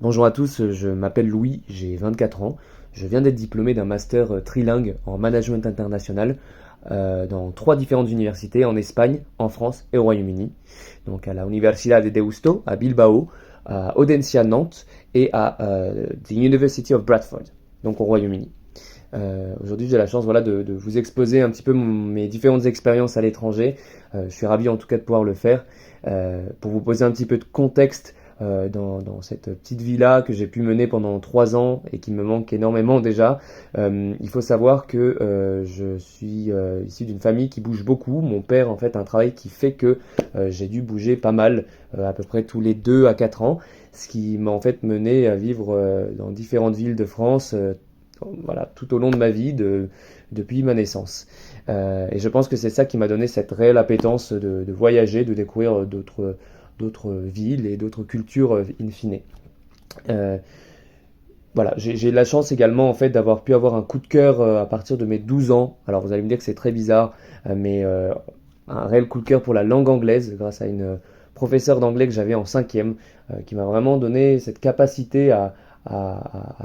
Bonjour à tous, je m'appelle Louis, j'ai 24 ans. Je viens d'être diplômé d'un master trilingue en management international dans 3 différentes universités en Espagne, en France et au Royaume-Uni. Donc à la Universidad de Deusto, à Bilbao, à Audencia Nantes et à the University of Bradford, donc au Royaume-Uni. Aujourd'hui, j'ai la chance de vous exposer un petit peu mes différentes expériences à l'étranger. Je suis ravi en tout cas de pouvoir le faire pour vous poser un petit peu de contexte dans cette petite vie-là que j'ai pu mener pendant 3 ans et qui me manque énormément déjà. Il faut savoir que je suis issu d'une famille qui bouge beaucoup. Mon père en fait a un travail qui fait que j'ai dû bouger pas mal, à peu près tous les 2 à 4 ans, ce qui m'a en fait mené à vivre dans différentes villes de France. Voilà, tout au long de ma vie, depuis ma naissance. Et je pense que c'est ça qui m'a donné cette réelle appétence de voyager, de découvrir d'autres villes et d'autres cultures in fine. Euh, voilà, j'ai la chance également en fait d'avoir pu avoir un coup de cœur à partir de mes 12 ans. Alors vous allez me dire que c'est très bizarre, mais un réel coup de cœur pour la langue anglaise grâce à une professeure d'anglais que j'avais en cinquième, qui m'a vraiment donné cette capacité à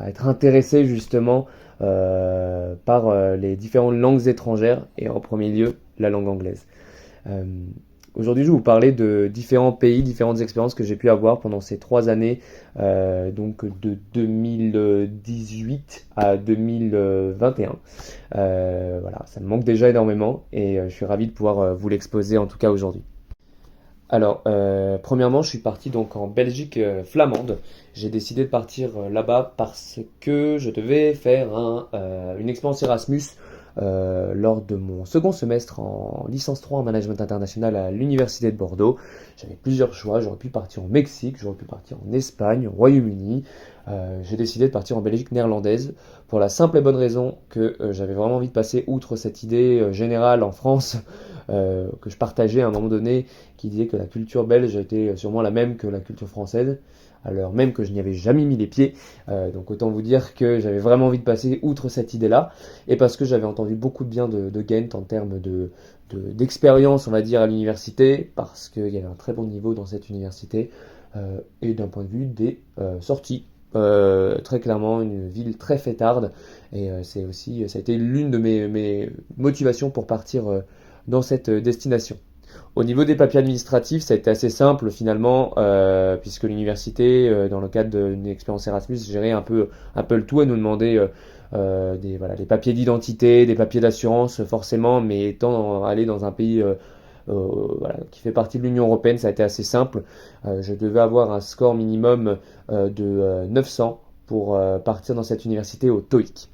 être intéressé justement par les différentes langues étrangères et en premier lieu la langue anglaise. Euh, Aujourd'hui, je vais vous parler de différents pays, différentes expériences que j'ai pu avoir pendant ces 3 années, donc de 2018 à 2021. Voilà, ça me manque déjà énormément et je suis ravi de pouvoir vous l'exposer en tout cas aujourd'hui. Alors, premièrement, je suis parti donc en Belgique flamande. J'ai décidé de partir là-bas parce que je devais faire une expérience Erasmus lors de mon second semestre en licence 3 en management international à l'université de Bordeaux. J'avais plusieurs choix. J'aurais pu partir au Mexique, j'aurais pu partir en Espagne, au Royaume-Uni. J'ai décidé de partir en Belgique néerlandaise pour la simple et bonne raison que j'avais vraiment envie de passer outre cette idée générale en France que je partageais à un moment donné, qui disait que la culture belge était sûrement la même que la culture française, alors même que je n'y avais jamais mis les pieds. Donc autant vous dire que j'avais vraiment envie de passer outre cette idée-là, et parce que j'avais entendu beaucoup de bien de Ghent en termes d'expérience, on va dire, à l'université, parce qu'il y avait un très bon niveau dans cette université, et d'un point de vue des sorties. Très clairement une ville très fêtarde, et c'est aussi ça a été l'une de mes motivations pour partir dans cette destination. Au niveau des papiers administratifs, ça a été assez simple finalement, puisque l'université, dans le cadre d'une expérience Erasmus, gérait un peu le tout. Elle nous demandait des papiers d'identité, des papiers d'assurance forcément, mais étant allé dans un pays qui fait partie de l'Union Européenne, ça a été assez simple. Je devais avoir un score minimum de 900 pour partir dans cette université au TOEIC.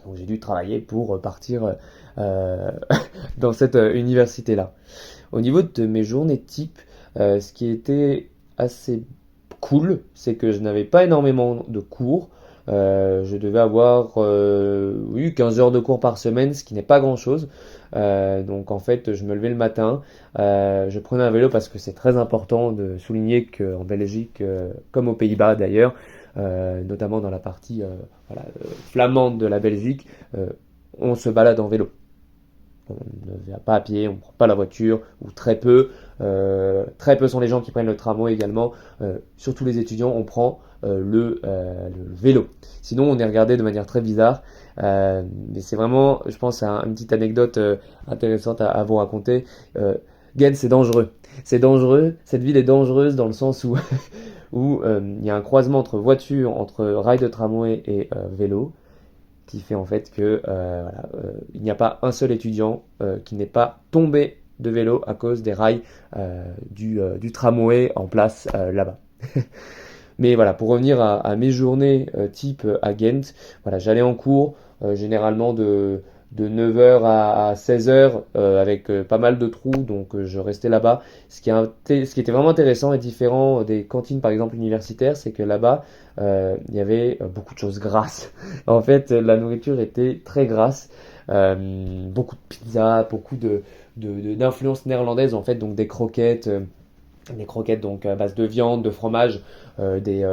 Donc j'ai dû travailler pour partir dans cette université-là. Au niveau de mes journées type, ce qui était assez cool, c'est que je n'avais pas énormément de cours. Je devais avoir 15 heures de cours par semaine, ce qui n'est pas grand-chose. Donc en fait, je me levais le matin, je prenais un vélo parce que c'est très important de souligner qu'en Belgique, comme aux Pays-Bas d'ailleurs, notamment dans la partie flamande de la Belgique, on se balade en vélo. On ne va pas à pied, on ne prend pas la voiture, ou très peu. Très peu sont les gens qui prennent le tramway également. Surtout les étudiants, on prend le vélo. Sinon, on est regardé de manière très bizarre. Mais c'est vraiment, je pense, une petite anecdote intéressante à vous raconter. Ghent, c'est dangereux. C'est dangereux. Cette ville est dangereuse dans le sens où où il y a un croisement entre voitures, entre rails de tramway et vélo, qui fait en fait que il n'y a pas un seul étudiant qui n'est pas tombé de vélo à cause des rails du tramway en place là-bas. Mais voilà, pour revenir à mes journées type à Ghent, voilà, j'allais en cours généralement de 9 heures à 16 heures avec pas mal de trous, donc je restais là-bas. Ce qui était vraiment intéressant et différent des cantines par exemple universitaires, c'est que là-bas il y avait beaucoup de choses grasses. En fait, la nourriture était très grasse, beaucoup de pizza, beaucoup d'influence néerlandaise en fait, donc des croquettes donc à base de viande, de fromage, des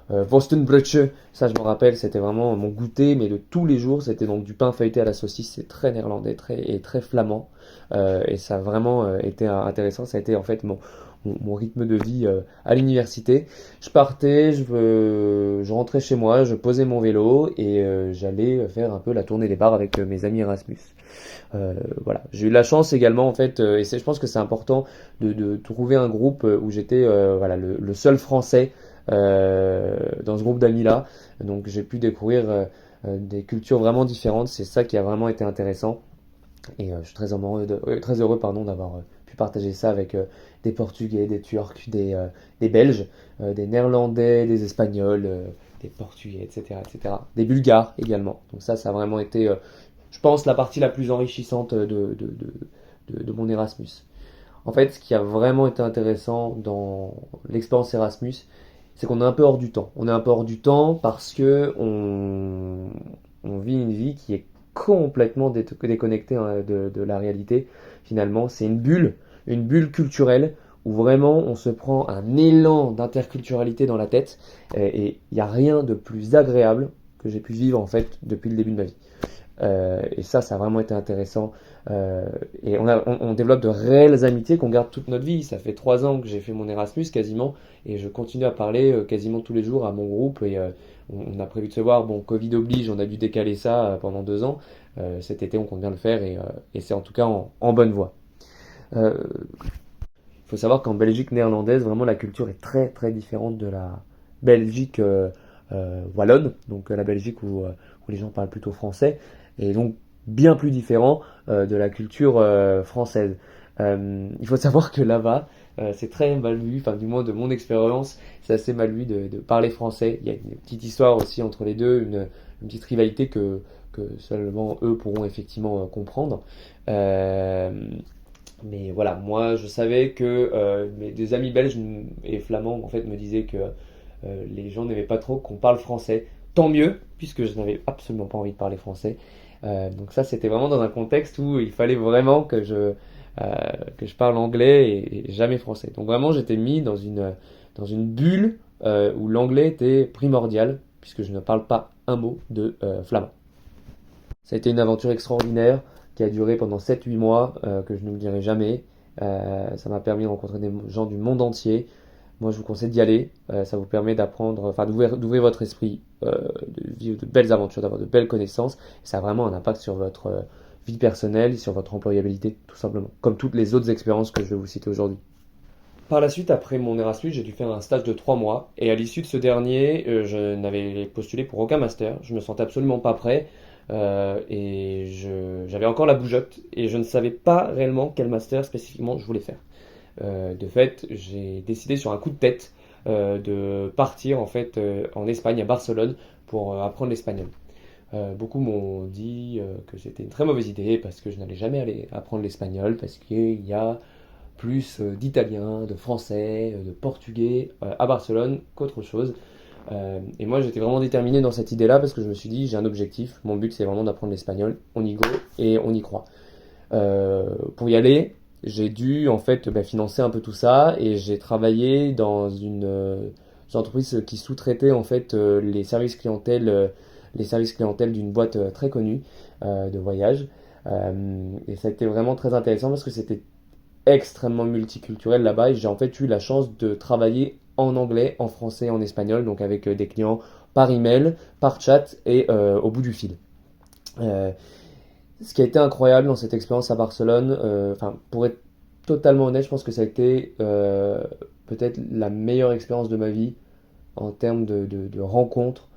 Worstenbrötchen, ça je me rappelle, c'était vraiment mon goûter, mais de tous les jours, c'était donc du pain feuilleté à la saucisse, c'est très néerlandais et très flamand, et ça a vraiment été intéressant, ça a été en fait mon rythme de vie à l'université. Je partais, je rentrais chez moi, je posais mon vélo et j'allais faire un peu la tournée des bars avec mes amis Erasmus. Voilà, j'ai eu la chance également en fait, et je pense que c'est important de trouver un groupe où j'étais voilà, le seul français dans ce groupe d'amis là. Donc j'ai pu découvrir des cultures vraiment différentes. C'est ça qui a vraiment été intéressant. Et je suis très heureux pardon, d'avoir pu partager ça avec des Portugais, des Turcs, des Belges, des Néerlandais, des Espagnols, des Portugais, etc., etc. Des Bulgares également. Donc ça a vraiment été, je pense, la partie la plus enrichissante de mon Erasmus. En fait, ce qui a vraiment été intéressant dans l'expérience Erasmus, c'est qu'on est un peu hors du temps. On est un peu hors du temps parce que on vit une vie qui est complètement déconnectée hein, de la réalité. Finalement, c'est une bulle culturelle où vraiment on se prend un élan d'interculturalité dans la tête et il n'y a rien de plus agréable que j'ai pu vivre en fait depuis le début de ma vie. Et ça a vraiment été intéressant. Et on développe de réelles amitiés qu'on garde toute notre vie. Ça fait 3 ans que j'ai fait mon Erasmus quasiment, et je continue à parler quasiment tous les jours à mon groupe. Et on a prévu de se voir. Bon, Covid oblige, on a dû décaler ça pendant 2 ans. Cet été, on compte bien le faire, et c'est en tout cas en bonne voie. Il faut savoir qu'en Belgique néerlandaise, vraiment la culture est très très différente de la Belgique wallonne, donc la Belgique où les gens parlent plutôt français, et donc bien plus différent de la culture française. Il faut savoir que là-bas, c'est très mal vu, enfin du moins de mon expérience, c'est assez mal vu de parler français. Il y a une petite histoire aussi entre les deux, une petite rivalité que seulement eux pourront effectivement comprendre. Euh, mais voilà, moi je savais que des amis belges et flamands en fait me disaient que les gens n'aimaient pas trop qu'on parle français. Tant mieux, puisque je n'avais absolument pas envie de parler français. Donc ça, c'était vraiment dans un contexte où il fallait vraiment que je parle anglais et jamais français. Donc vraiment, j'étais mis dans une bulle où l'anglais était primordial, puisque je ne parle pas un mot de flamand. Ça a été une aventure extraordinaire qui a duré pendant 7 8 mois, que je n'oublierai jamais. Ça m'a permis de rencontrer des gens du monde entier. Moi, je vous conseille d'y aller. Ça vous permet d'apprendre, enfin, d'ouvrir votre esprit, de vivre de belles aventures, d'avoir de belles connaissances. Et ça a vraiment un impact sur votre vie personnelle et sur votre employabilité, tout simplement. Comme toutes les autres expériences que je vais vous citer aujourd'hui. Par la suite, après mon Erasmus, j'ai dû faire un stage de 3 mois. Et à l'issue de ce dernier, je n'avais postulé pour aucun master. Je me sentais absolument pas prêt. J'avais encore la bougeotte. Et je ne savais pas réellement quel master spécifiquement je voulais faire. De fait, j'ai décidé sur un coup de tête de partir en fait en Espagne, à Barcelone, pour apprendre l'espagnol. Beaucoup m'ont dit que c'était une très mauvaise idée parce que je n'allais jamais aller apprendre l'espagnol parce qu'il y a plus d'italien, de français, de portugais à Barcelone qu'autre chose. Et moi j'étais vraiment déterminé dans cette idée-là parce que je me suis dit j'ai un objectif, mon but c'est vraiment d'apprendre l'espagnol, on y go et on y croit. Pour y aller, j'ai dû en fait financer un peu tout ça et j'ai travaillé dans une entreprise qui sous-traitait en fait les services clientèle d'une boîte très connue de voyage. Et ça a été vraiment très intéressant parce que c'était extrêmement multiculturel là-bas et j'ai en fait eu la chance de travailler en anglais, en français, en espagnol, donc avec des clients par email, par chat et au bout du fil. Euh, Ce qui a été incroyable dans cette expérience à Barcelone, pour être totalement honnête, je pense que ça a été peut-être la meilleure expérience de ma vie en termes de rencontres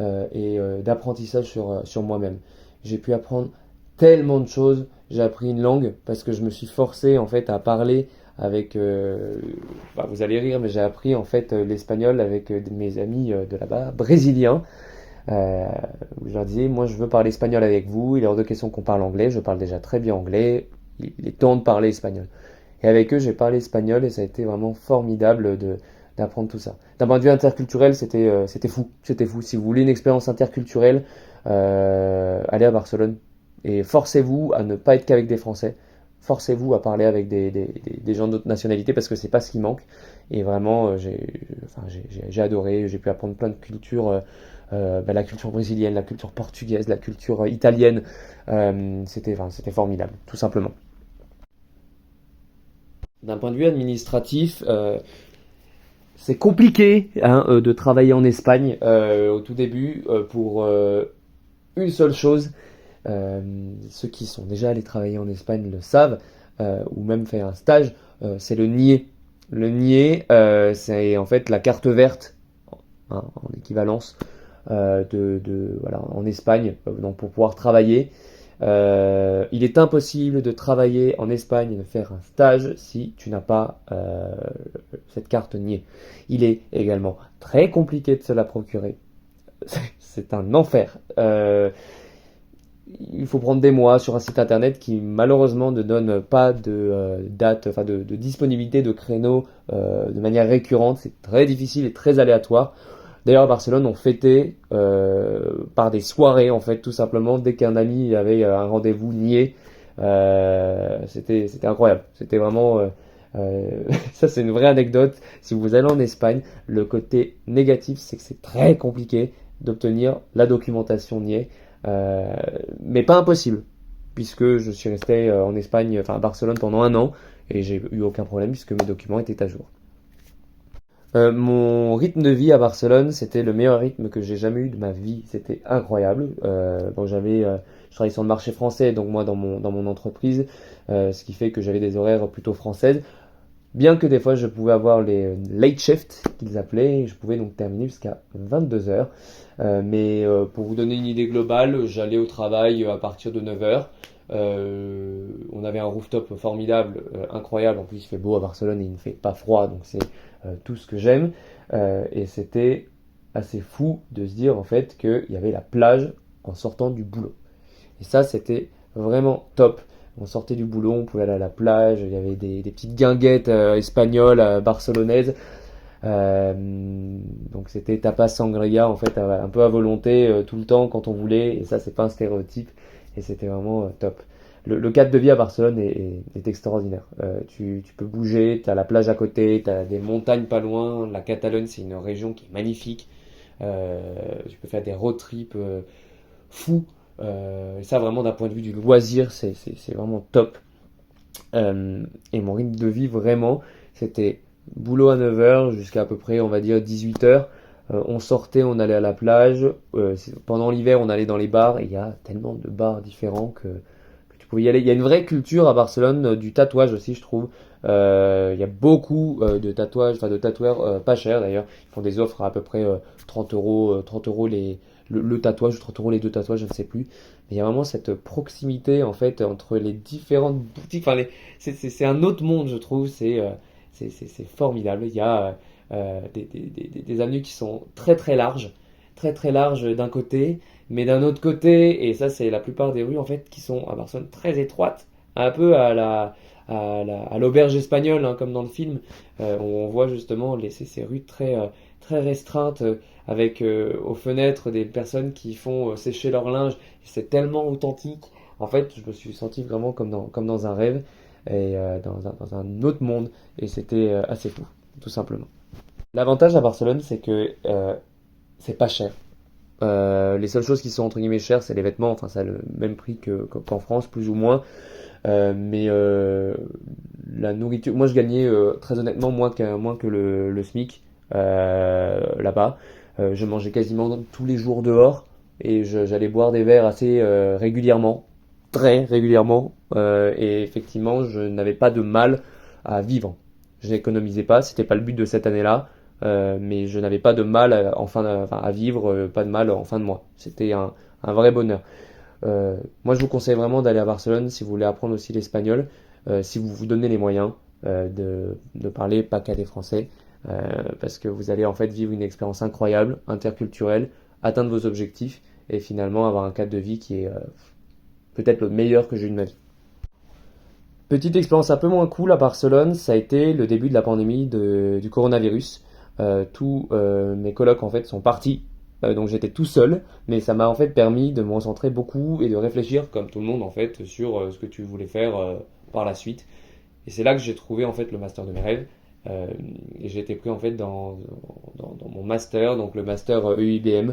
et d'apprentissage sur moi-même. J'ai pu apprendre tellement de choses. J'ai appris une langue parce que je me suis forcé en fait à parler avec. Vous allez rire, mais j'ai appris en fait l'espagnol avec mes amis de là-bas, brésiliens. Euh, je leur disais, moi je veux parler espagnol avec vous, il est hors de question qu'on parle anglais, je parle déjà très bien anglais, il est temps de parler espagnol. Et avec eux, j'ai parlé espagnol et ça a été vraiment formidable d'apprendre tout ça. D'un point de vue interculturel, c'était fou, c'était fou. Si vous voulez une expérience interculturelle, allez à Barcelone et forcez-vous à ne pas être qu'avec des Français. Forcez-vous à parler avec des gens d'autres nationalités parce que c'est pas ce qui manque. Et vraiment, j'ai adoré. J'ai pu apprendre plein de cultures, la culture brésilienne, la culture portugaise, la culture italienne. C'était formidable, tout simplement. D'un point de vue administratif, c'est compliqué hein, de travailler en Espagne au tout début pour une seule chose. Ceux qui sont déjà allés travailler en Espagne le savent, ou même faire un stage, c'est le NIE. Le NIE, c'est en fait la carte verte hein, en équivalence voilà, en Espagne, donc pour pouvoir travailler. Il est impossible de travailler en Espagne et de faire un stage si tu n'as pas cette carte niée. Il est également très compliqué de se la procurer. C'est un enfer. Il faut prendre des mois sur un site internet qui malheureusement ne donne pas de date, enfin de disponibilité de créneaux de manière récurrente. C'est très difficile et très aléatoire. D'ailleurs, à Barcelone, on fêtait par des soirées, en fait, tout simplement, dès qu'un ami avait un rendez-vous nié. C'était incroyable. C'était vraiment... ça, c'est une vraie anecdote. Si vous allez en Espagne, le côté négatif, c'est que c'est très compliqué d'obtenir la documentation niée. Euh, mais pas impossible, puisque je suis resté en Espagne, enfin à Barcelone pendant un an, et j'ai eu aucun problème puisque mes documents étaient à jour. Mon rythme de vie à Barcelone, c'était le meilleur rythme que j'ai jamais eu de ma vie. C'était incroyable. Bon, je travaillais sur le marché français, donc moi dans mon entreprise, ce qui fait que j'avais des horaires plutôt françaises. Bien que des fois je pouvais avoir les late shifts qu'ils appelaient, je pouvais donc terminer jusqu'à 22 heures. Mais pour vous donner une idée globale, j'allais au travail à partir de 9 heures. On avait un rooftop formidable, incroyable. En plus, il fait beau à Barcelone et il ne fait pas froid, donc c'est tout ce que j'aime. Et c'était assez fou de se dire en fait qu'il y avait la plage en sortant du boulot. Et ça, c'était vraiment top. On sortait du boulot, on pouvait aller à la plage, il y avait des petites guinguettes espagnoles, barcelonaises. Donc c'était tapas sangria en fait un peu à volonté tout le temps quand on voulait et ça c'est pas un stéréotype et c'était vraiment top. Le cadre de vie à Barcelone est extraordinaire. Tu peux bouger, tu as la plage à côté, tu as des montagnes pas loin. La Catalogne c'est une région qui est magnifique. Tu peux faire des road trips fous. Et ça vraiment d'un point de vue du loisir c'est vraiment top. Et mon rythme de vie vraiment c'était boulot à 9 heures jusqu'à peu près, on va dire, 18 heures. On sortait, on allait à la plage. Pendant l'hiver, on allait dans les bars. Et il y a tellement de bars différents que tu pouvais y aller. Il y a une vraie culture à Barcelone du tatouage aussi, je trouve. Il y a beaucoup de tatouages, enfin de tatoueurs pas chers d'ailleurs. Ils font des offres à peu près 30 euros, 30 euros le tatouage, ou 30 euros les deux tatouages, je ne sais plus. Mais il y a vraiment cette proximité en fait entre les différentes boutiques. Enfin, c'est un autre monde, je trouve. C'est formidable. Il y a des avenues qui sont très très larges d'un côté, mais d'un autre côté, et ça c'est la plupart des rues en fait qui sont à Barcelone très étroites, un peu à l'auberge espagnole, hein, comme dans le film, où on voit justement ces rues très restreintes, avec aux fenêtres des personnes qui font sécher leur linge. C'est tellement authentique. En fait, je me suis senti vraiment comme dans un rêve et dans un autre monde. Et c'était assez fou, tout simplement. L'avantage à Barcelone, c'est que c'est pas cher. Les seules choses qui sont entre guillemets chères, c'est les vêtements. Enfin, ça a le même prix qu'en France, plus ou moins. Mais la nourriture, moi je gagnais très honnêtement moins que le SMIC là-bas. Je mangeais quasiment tous les jours dehors et j'allais boire des verres assez régulièrement, très régulièrement. Et effectivement, je n'avais pas de mal à vivre. Je n'économisais pas, c'était pas le but de cette année-là, mais je n'avais pas de mal enfin, à vivre, pas de mal en fin de mois. C'était un vrai bonheur. Moi, je vous conseille vraiment d'aller à Barcelone si vous voulez apprendre aussi l'espagnol, si vous vous donnez les moyens de parler pas qu'à des Français, parce que vous allez en fait vivre une expérience incroyable, interculturelle, atteindre vos objectifs et finalement avoir un cadre de vie qui est peut-être le meilleur que j'ai eu de ma vie. Petite expérience un peu moins cool à Barcelone, ça a été le début de la pandémie du coronavirus. Tous mes colocs en fait sont partis, donc j'étais tout seul, mais ça m'a en fait permis de me concentrer beaucoup et de réfléchir comme tout le monde en fait sur ce que tu voulais faire par la suite. Et c'est là que j'ai trouvé en fait le master de mes rêves. Et j'ai été pris en fait dans mon master, donc le master EIBM,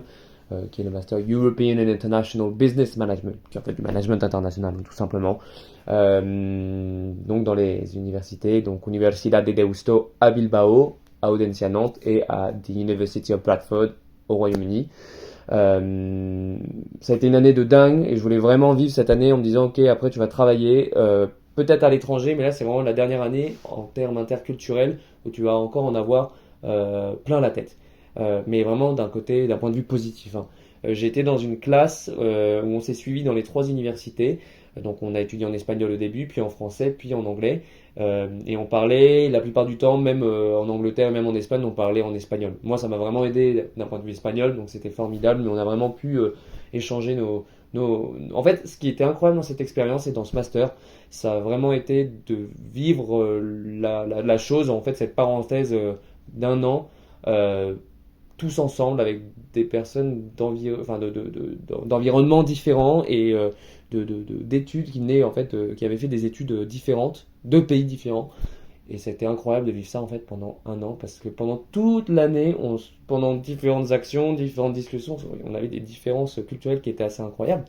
qui est le Master European and International Business Management, qui est en fait du management international, tout simplement. Donc dans les universités, donc Universidad de Deusto à Bilbao, à Audencia Nantes et à The University of Bradford au Royaume-Uni. Ça a été une année de dingue et je voulais vraiment vivre cette année en me disant ok, après tu vas travailler peut-être à l'étranger, mais là c'est vraiment la dernière année en termes interculturels où tu vas encore en avoir plein la tête. Mais vraiment d'un point de vue positif, hein. J'ai été dans une classe où on s'est suivi dans les trois universités. Donc on a étudié en espagnol au début, puis en français, puis en anglais. Et on parlait la plupart du temps, même en Angleterre, même en Espagne, on parlait en espagnol. Moi, ça m'a vraiment aidé d'un point de vue espagnol, donc c'était formidable, mais on a vraiment pu échanger En fait, ce qui était incroyable dans cette expérience et dans ce master, ça a vraiment été de vivre la chose, en fait, cette parenthèse d'un an, euh, tous ensemble avec des personnes d'environnements différents et d'études qui venaient en fait qui avaient fait des études différentes, de pays différents. Et c'était incroyable de vivre ça en fait pendant un an parce que pendant toute l'année, pendant différentes actions, différentes discussions, on avait des différences culturelles qui étaient assez incroyables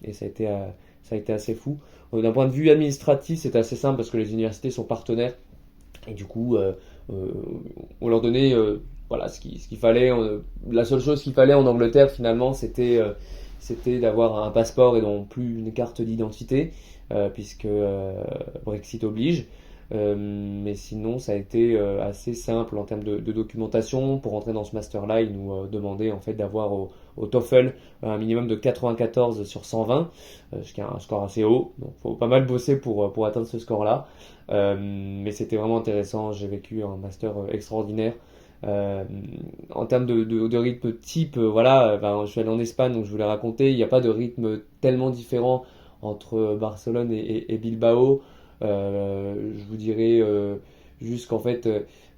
et ça a été assez fou. D'un point de vue administratif, c'est assez simple parce que les universités sont partenaires et du coup, euh, on leur donnait voilà ce qu'il fallait. La seule chose qu'il fallait en Angleterre finalement, c'était d'avoir un passeport et non plus une carte d'identité, puisque Brexit oblige. Mais sinon, ça a été assez simple en termes de documentation. Pour entrer dans ce master-là, ils nous demandaient en fait d'avoir au TOEFL un minimum de 94 sur 120, ce qui est un score assez haut. Donc, il faut pas mal bosser pour atteindre ce score-là. Mais c'était vraiment intéressant. J'ai vécu un master extraordinaire. Euh, En termes de rythme type, voilà, ben, je suis allé en Espagne, donc je vous l'ai raconté, il n'y a pas de rythme tellement différent entre Barcelone et Bilbao. Je vous dirais juste qu'en fait,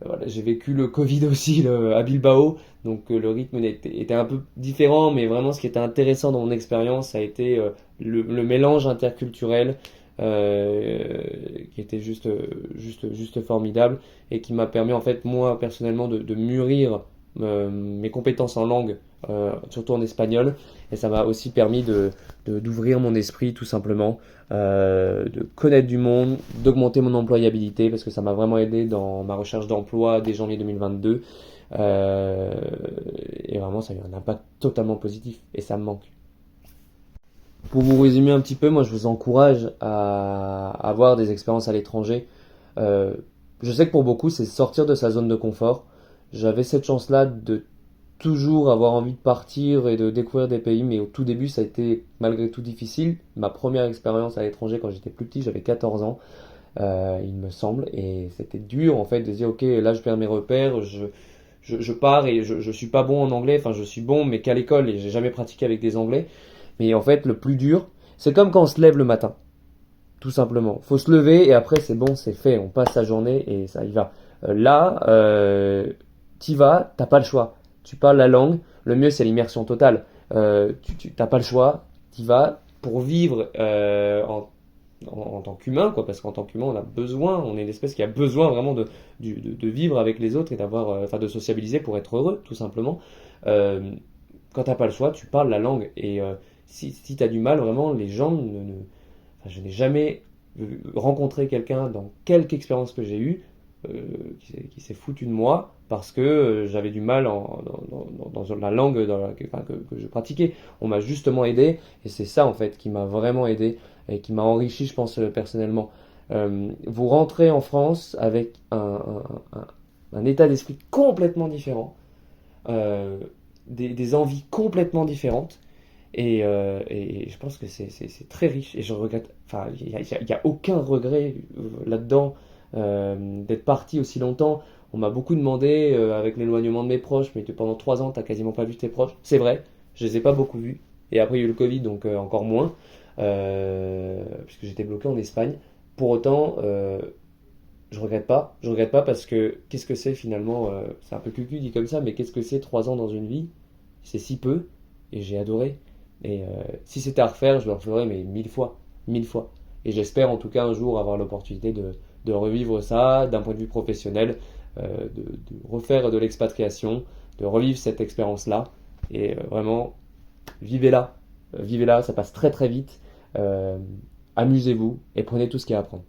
voilà, j'ai vécu le Covid aussi à Bilbao, donc le rythme était un peu différent, mais vraiment ce qui était intéressant dans mon expérience, ça a été le mélange interculturel qui était juste formidable et qui m'a permis en fait moi personnellement de mûrir mes compétences en langue, surtout en espagnol, et ça m'a aussi permis d'ouvrir mon esprit tout simplement, de connaître du monde, d'augmenter mon employabilité parce que ça m'a vraiment aidé dans ma recherche d'emploi dès janvier 2022. Euh, et vraiment ça a eu un impact totalement positif et ça me manque. Pour vous résumer un petit peu, moi je vous encourage à avoir des expériences à l'étranger. Euh, je sais que pour beaucoup c'est sortir de sa zone de confort. J'avais cette chance-là de toujours avoir envie de partir et de découvrir des pays, mais au tout début ça a été malgré tout difficile. Ma première expérience à l'étranger quand j'étais plus petit, j'avais 14 ans, il me semble, et c'était dur en fait de dire ok là je perds mes repères, je pars et je suis pas bon en anglais, enfin je suis bon mais qu'à l'école et j'ai jamais pratiqué avec des anglais. Mais en fait, le plus dur, c'est comme quand on se lève le matin, tout simplement. Faut se lever et après c'est bon, c'est fait. On passe sa journée et ça y va. Là, t'y vas, t'as pas le choix. Tu parles la langue. Le mieux c'est l'immersion totale. Tu t'as pas le choix. T'y vas pour vivre en tant qu'humain, quoi. Parce qu'en tant qu'humain, on a besoin. On est une espèce qui a besoin vraiment de vivre avec les autres et d'avoir, enfin, de sociabiliser pour être heureux, tout simplement. Euh, Quand t'as pas le choix, tu parles la langue et si tu as du mal, vraiment, les gens enfin, je n'ai jamais rencontré quelqu'un dans quelque expérience que j'ai eue qui s'est foutu de moi parce que j'avais du mal dans la langue enfin, que je pratiquais. On m'a justement aidé et c'est ça en fait qui m'a vraiment aidé et qui m'a enrichi, je pense, personnellement. Vous rentrez en France avec un état d'esprit complètement différent, euh, des envies complètement différentes. Et je pense que c'est très riche et je regrette, enfin, il y a aucun regret là-dedans d'être parti aussi longtemps. On m'a beaucoup demandé avec l'éloignement de mes proches, mais pendant 3 ans, t'as quasiment pas vu tes proches. C'est vrai, je les ai pas beaucoup vus. Et après, il y a eu le Covid, donc encore moins, puisque j'étais bloqué en Espagne. Pour autant, je regrette pas. Je regrette pas parce que qu'est-ce que c'est finalement c'est un peu cucu dit comme ça, mais qu'est-ce que c'est 3 ans dans une vie? C'est si peu et j'ai adoré. Et si c'était à refaire, je le referais, mais 1000 fois. 1000 fois. Et j'espère en tout cas un jour avoir l'opportunité de revivre ça d'un point de vue professionnel, de refaire de l'expatriation, de revivre cette expérience-là. Et vraiment, Vivez là, ça passe très très vite. Euh, Amusez-vous et prenez tout ce qu'il y a à apprendre.